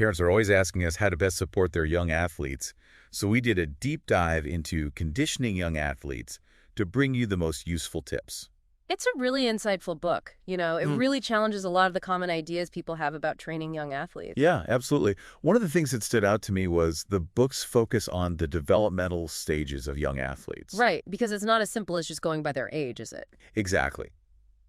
Parents are always asking us how to best support their young athletes, so we did a deep dive into conditioning young athletes to bring you the most useful tips. It's a really insightful book. It Mm. really challenges a lot of the common ideas people have about training young athletes. Yeah, absolutely. One of the things that stood out to me was the book's focus on the developmental stages of young athletes. Right, because it's not as simple as just going by their age, is it? Exactly.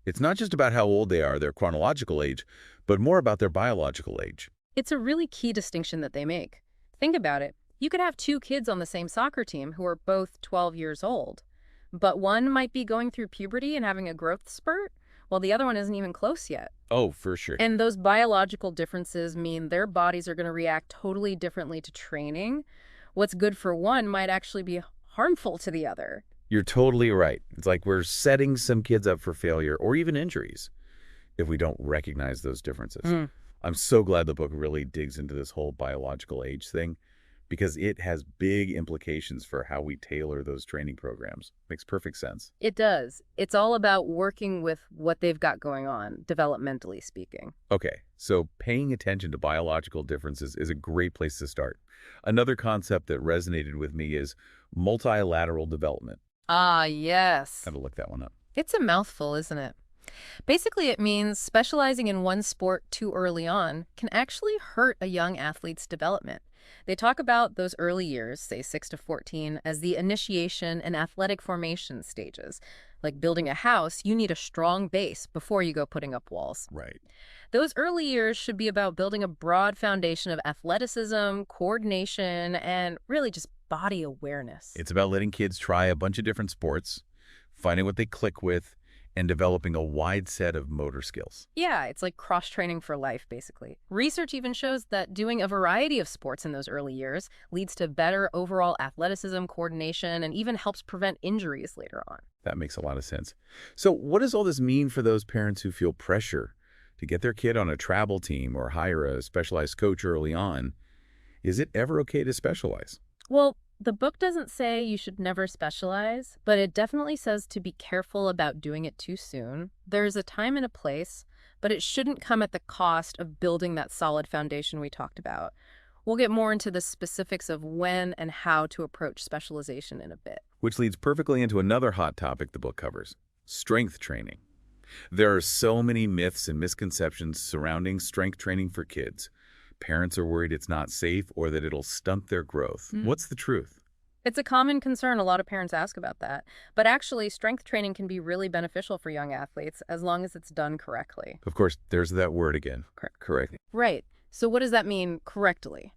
It's not just about how old they are, their chronological age, but more about their biological age. It's a really key distinction that they make. Think about it. You could have two kids on the same soccer team who are both 12 years old, but one might be going through puberty and having a growth spurt, while the other one isn't even close yet. Oh, for sure. And those biological differences mean their bodies are going to react totally differently to training. What's good for one might actually be harmful to the other. You're totally right. It's like we're setting some kids up for failure or even injuries if we don't recognize those differences. I'm so glad the book really digs into this whole biological age thing because it has big implications for how we tailor those training programs. Makes perfect sense. It does. It's all about working with what they've got going on, developmentally speaking. Okay, so paying attention to biological differences is a great place to start. Another concept that resonated with me is multilateral development. Ah, yes. Had to look that one up. It's a mouthful, isn't it? Basically, it means specializing in one sport too early on can actually hurt a young athlete's development. They talk about those early years, say 6 to 14, as the initiation and athletic formation stages. Like building a house, you need a strong base before you go putting up walls. Right. Those early years should be about building a broad foundation of athleticism, coordination, and really just body awareness. It's about letting kids try a bunch of different sports, finding what they click with, and developing a wide set of motor skills. Yeah, it's like cross-training for life, basically. Research even shows that doing a variety of sports in those early years leads to better overall athleticism, coordination, and even helps prevent injuries later on. That makes a lot of sense. So what does all this mean for those parents who feel pressure to get their kid on a travel team or hire a specialized coach early on? Is it ever okay to specialize? Well, the book doesn't say you should never specialize, but it definitely says to be careful about doing it too soon. There's a time and a place, but it shouldn't come at the cost of building that solid foundation we talked about. We'll get more into the specifics of when and how to approach specialization in a bit. Which leads perfectly into another hot topic the book covers, strength training. There are so many myths and misconceptions surrounding strength training for kids. Parents are worried it's not safe or that it'll stunt their growth. What's the truth? It's a common concern. A lot of parents ask about that. But actually, strength training can be really beneficial for young athletes as long as it's done correctly. Of course, there's that word again. Correct. Right. So what does that mean, correctly?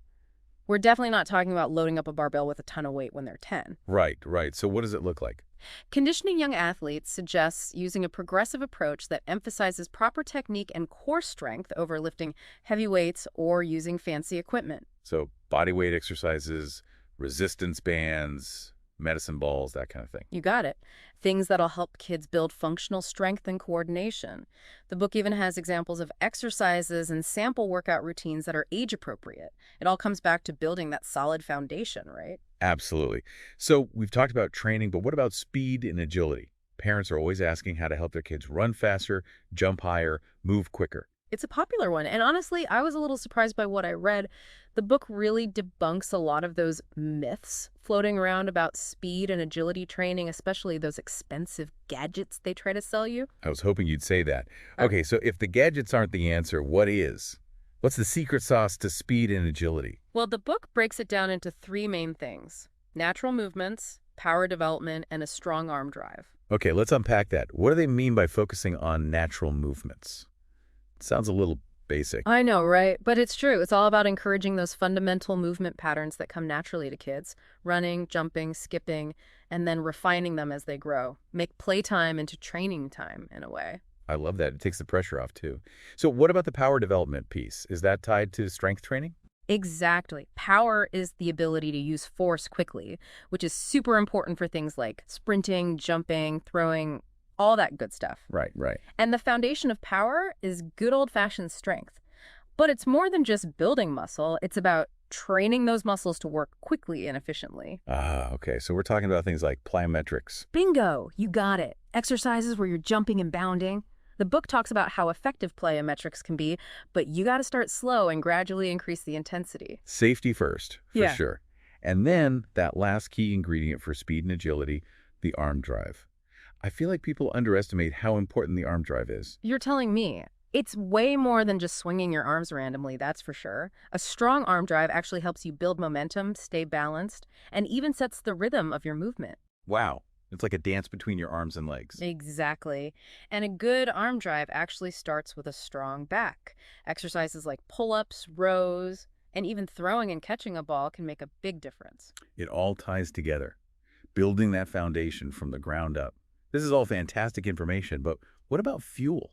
We're definitely not talking about loading up a barbell with a ton of weight when they're 10. Right. So what does it look like? Conditioning young athletes suggests using a progressive approach that emphasizes proper technique and core strength over lifting heavy weights or using fancy equipment. So body weight exercises, resistance bands, medicine balls, that kind of thing. You got it. Things that'll help kids build functional strength and coordination. The book even has examples of exercises and sample workout routines that are age appropriate. It all comes back to building that solid foundation, right? Absolutely. So we've talked about training, but what about speed and agility? Parents are always asking how to help their kids run faster, jump higher, move quicker. It's a popular one, and honestly, I was a little surprised by what I read. The book really debunks a lot of those myths floating around about speed and agility training, especially those expensive gadgets they try to sell you. I was hoping you'd say that. Okay, so if the gadgets aren't the answer, what is? What's the secret sauce to speed and agility? Well, the book breaks it down into three main things: natural movements, power development, and a strong arm drive. Okay, let's unpack that. What do they mean by focusing on natural movements? Sounds a little basic. I know, right? But it's true. It's all about encouraging those fundamental movement patterns that come naturally to kids. Running, jumping, skipping, and then refining them as they grow. Make playtime into training time, in a way. I love that. It takes the pressure off, too. So what about the power development piece? Is that tied to strength training? Exactly. Power is the ability to use force quickly, which is super important for things like sprinting, jumping, throwing, all that good stuff. Right. And the foundation of power is good old-fashioned strength. But it's more than just building muscle. It's about training those muscles to work quickly and efficiently. Ah, okay. So we're talking about things like plyometrics. Bingo! You got it. Exercises where you're jumping and bounding. The book talks about how effective plyometrics can be, but you got to start slow and gradually increase the intensity. Safety first, for Yeah. sure. And then that last key ingredient for speed and agility, the arm drive. I feel like people underestimate how important the arm drive is. You're telling me. It's way more than just swinging your arms randomly, that's for sure. A strong arm drive actually helps you build momentum, stay balanced, and even sets the rhythm of your movement. Wow. It's like a dance between your arms and legs. Exactly. And a good arm drive actually starts with a strong back. Exercises like pull-ups, rows, and even throwing and catching a ball can make a big difference. It all ties together, building that foundation from the ground up. This is all fantastic information, but what about fuel?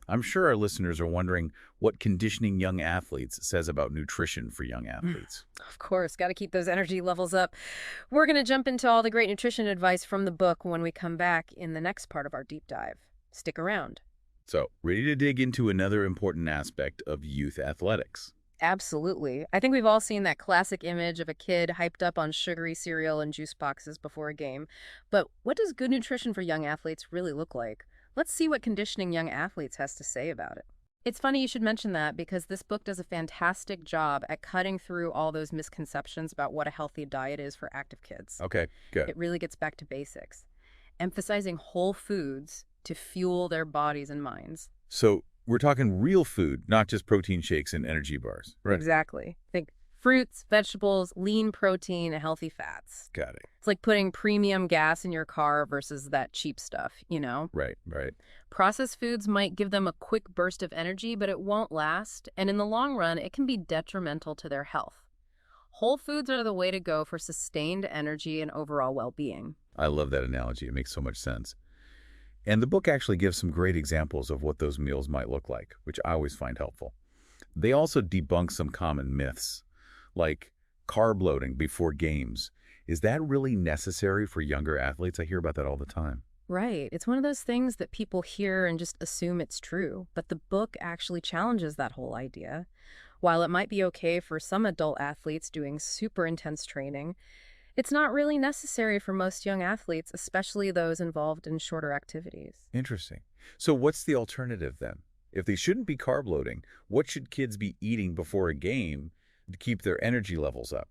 I'm sure our listeners are wondering what Conditioning Young Athletes says about nutrition for young athletes. Of course, got to keep those energy levels up. We're going to jump into all the great nutrition advice from the book when we come back in the next part of our deep dive. Stick around. So, ready to dig into another important aspect of youth athletics? Absolutely. I think we've all seen that classic image of a kid hyped up on sugary cereal and juice boxes before a game. But what does good nutrition for young athletes really look like? Let's see what Conditioning Young Athletes has to say about it. It's funny you should mention that because this book does a fantastic job at cutting through all those misconceptions about what a healthy diet is for active kids. Okay, good. It really gets back to basics, emphasizing whole foods to fuel their bodies and minds. So, we're talking real food, not just protein shakes and energy bars. Right. Exactly. Think fruits, vegetables, lean protein, and healthy fats. Got it. It's like putting premium gas in your car versus that cheap stuff, you know? Right. Processed foods might give them a quick burst of energy, but it won't last, and in the long run, it can be detrimental to their health. Whole foods are the way to go for sustained energy and overall well-being. I love that analogy. It makes so much sense. And the book actually gives some great examples of what those meals might look like, which I always find helpful. They also debunk some common myths, like carb loading before games. Is that really necessary for younger athletes? I hear about that all the time. Right. It's one of those things that people hear and just assume it's true, but the book actually challenges that whole idea. While it might be okay for some adult athletes doing super intense training, it's not really necessary for most young athletes, especially those involved in shorter activities. Interesting. So what's the alternative then? If they shouldn't be carb loading, what should kids be eating before a game to keep their energy levels up?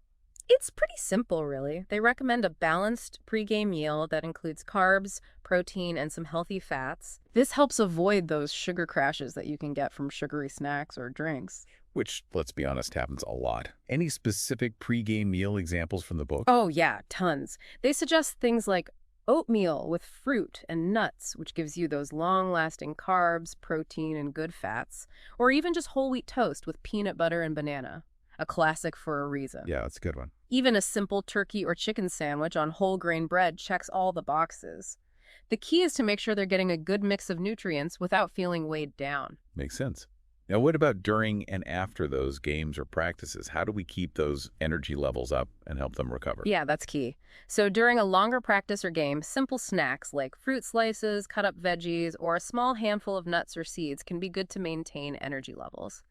It's pretty simple, really. They recommend a balanced pregame meal that includes carbs, protein, and some healthy fats. This helps avoid those sugar crashes that you can get from sugary snacks or drinks. Which, let's be honest, happens a lot. Any specific pregame meal examples from the book? Oh, yeah, tons. They suggest things like oatmeal with fruit and nuts, which gives you those long-lasting carbs, protein, and good fats, or even just whole wheat toast with peanut butter and banana. A classic for a reason. Yeah, that's a good one. Even a simple turkey or chicken sandwich on whole grain bread checks all the boxes. The key is to make sure they're getting a good mix of nutrients without feeling weighed down. Makes sense. Now, what about during and after those games or practices? How do we keep those energy levels up and help them recover? Yeah, that's key. So during a longer practice or game, simple snacks like fruit slices, cut up veggies, or a small handful of nuts or seeds can be good to maintain energy levels.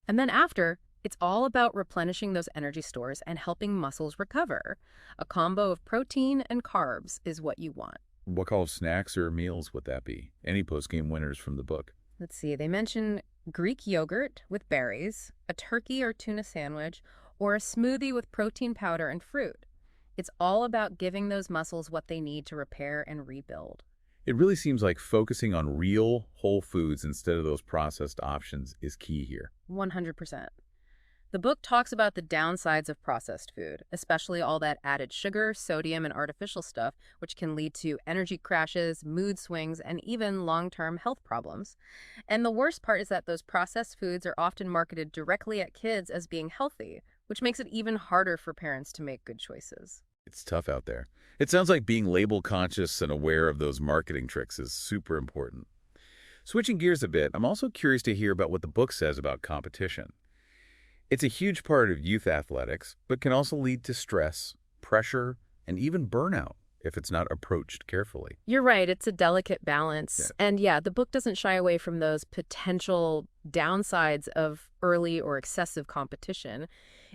And then after, it's all about replenishing those energy stores and helping muscles recover. A combo of protein and carbs is what you want. What kind of snacks or meals would that be? Any post-game winners from the book? Let's see, they mention Greek yogurt with berries, a turkey or tuna sandwich, or a smoothie with protein powder and fruit. It's all about giving those muscles what they need to repair and rebuild. It really seems like focusing on real, whole foods instead of those processed options is key here. 100%. The book talks about the downsides of processed food, especially all that added sugar, sodium, and artificial stuff, which can lead to energy crashes, mood swings, and even long-term health problems. And the worst part is that those processed foods are often marketed directly at kids as being healthy, which makes it even harder for parents to make good choices. It's tough out there. It sounds like being label conscious and aware of those marketing tricks is super important. Switching gears a bit, I'm also curious to hear about what the book says about competition. It's a huge part of youth athletics, but can also lead to stress, pressure, and even burnout if it's not approached carefully. You're right, it's a delicate balance. Yeah. And yeah, the book doesn't shy away from those potential downsides of early or excessive competition.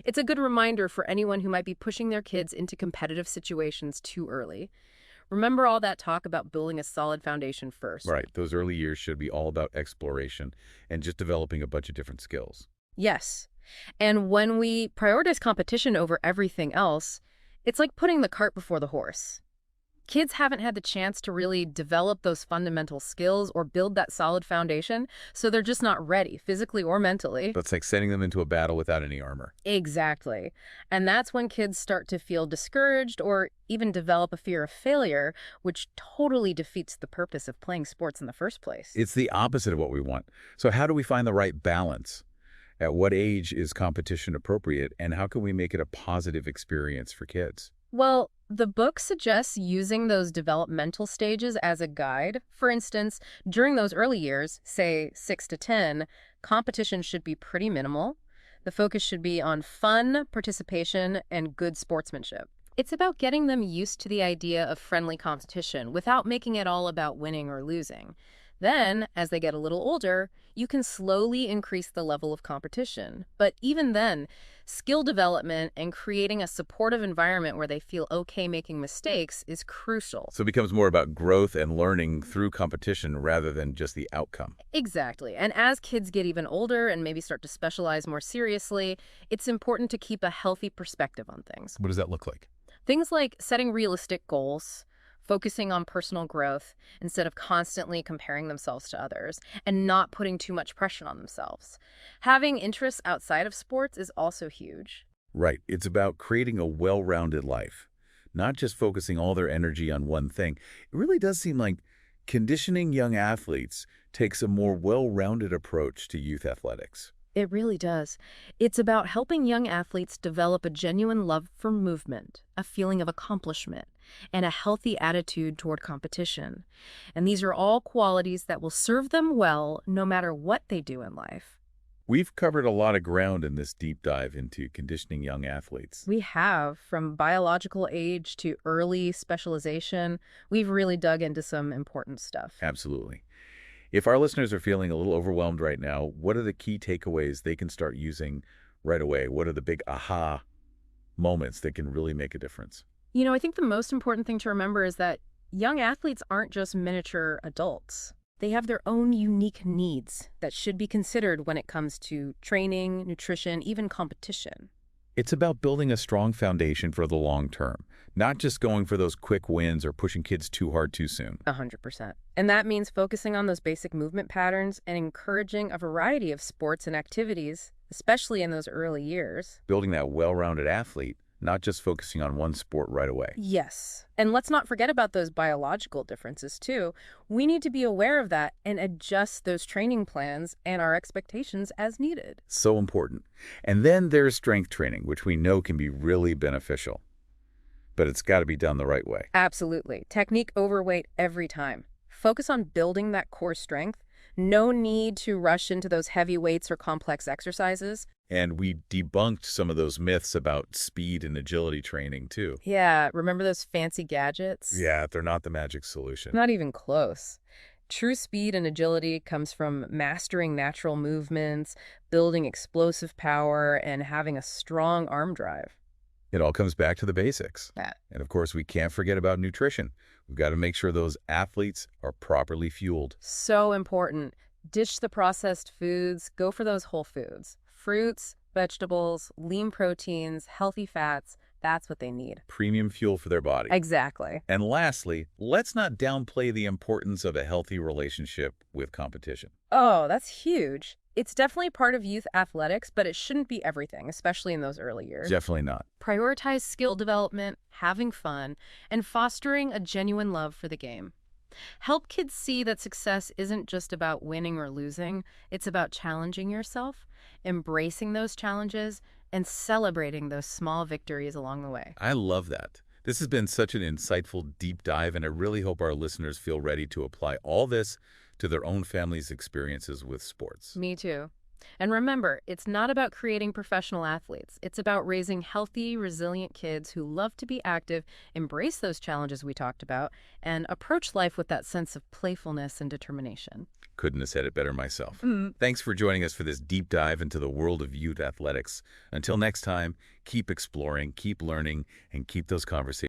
It's a good reminder for anyone who might be pushing their kids into competitive situations too early. Remember all that talk about building a solid foundation first. Right. Those early years should be all about exploration and just developing a bunch of different skills. Yes. And when we prioritize competition over everything else, it's like putting the cart before the horse. Kids haven't had the chance to really develop those fundamental skills or build that solid foundation, so they're just not ready, physically or mentally. That's like sending them into a battle without any armor. Exactly. And that's when kids start to feel discouraged or even develop a fear of failure, which totally defeats the purpose of playing sports in the first place. It's the opposite of what we want. So how do we find the right balance? At what age is competition appropriate, and how can we make it a positive experience for kids? Well, the book suggests using those developmental stages as a guide. For instance, during those early years, say 6 to 10, competition should be pretty minimal. The focus should be on fun, participation, and good sportsmanship. It's about getting them used to the idea of friendly competition without making it all about winning or losing. Then, as they get a little older, you can slowly increase the level of competition. But even then, skill development and creating a supportive environment where they feel okay making mistakes is crucial. So it becomes more about growth and learning through competition rather than just the outcome. Exactly. And as kids get even older and maybe start to specialize more seriously, it's important to keep a healthy perspective on things. What does that look like? Things like setting realistic goals, focusing on personal growth instead of constantly comparing themselves to others, and not putting too much pressure on themselves. Having interests outside of sports is also huge. Right. It's about creating a well-rounded life, not just focusing all their energy on one thing. It really does seem like conditioning young athletes takes a more well-rounded approach to youth athletics. It really does. It's about helping young athletes develop a genuine love for movement, a feeling of accomplishment, and a healthy attitude toward competition. And these are all qualities that will serve them well no matter what they do in life. We've covered a lot of ground in this deep dive into conditioning young athletes. We have, from biological age to early specialization, we've really dug into some important stuff. Absolutely. If our listeners are feeling a little overwhelmed right now, what are the key takeaways they can start using right away? What are the big aha moments that can really make a difference? I think the most important thing to remember is that young athletes aren't just miniature adults. They have their own unique needs that should be considered when it comes to training, nutrition, even competition. It's about building a strong foundation for the long term, not just going for those quick wins or pushing kids too hard too soon. 100%. And that means focusing on those basic movement patterns and encouraging a variety of sports and activities, especially in those early years. Building that well-rounded athlete, not just focusing on one sport right away. Yes. And let's not forget about those biological differences, too. We need to be aware of that and adjust those training plans and our expectations as needed. So important. And then there's strength training, which we know can be really beneficial. But it's got to be done the right way. Absolutely. Technique over weight every time. Focus on building that core strength. No need to rush into those heavy weights or complex exercises. And we debunked some of those myths about speed and agility training, too. Yeah, remember those fancy gadgets? Yeah, they're not the magic solution. Not even close. True speed and agility comes from mastering natural movements, building explosive power, and having a strong arm drive. It all comes back to the basics. Yeah. And of course, we can't forget about nutrition. We've got to make sure those athletes are properly fueled. So important. Ditch the processed foods. Go for those whole foods. Fruits, vegetables, lean proteins, healthy fats. That's what they need. Premium fuel for their body. Exactly. And lastly, let's not downplay the importance of a healthy relationship with competition. Oh, that's huge. It's definitely part of youth athletics, but it shouldn't be everything, especially in those early years. Definitely not. Prioritize skill development, having fun, and fostering a genuine love for the game. Help kids see that success isn't just about winning or losing. It's about challenging yourself, embracing those challenges, and celebrating those small victories along the way. I love that. This has been such an insightful deep dive, and I really hope our listeners feel ready to apply all this to their own family's experiences with sports. Me too. And remember, it's not about creating professional athletes. It's about raising healthy, resilient kids who love to be active, embrace those challenges we talked about, and approach life with that sense of playfulness and determination. Couldn't have said it better myself. Thanks for joining us for this deep dive into the world of youth athletics. Until next time, keep exploring, keep learning, and keep those conversations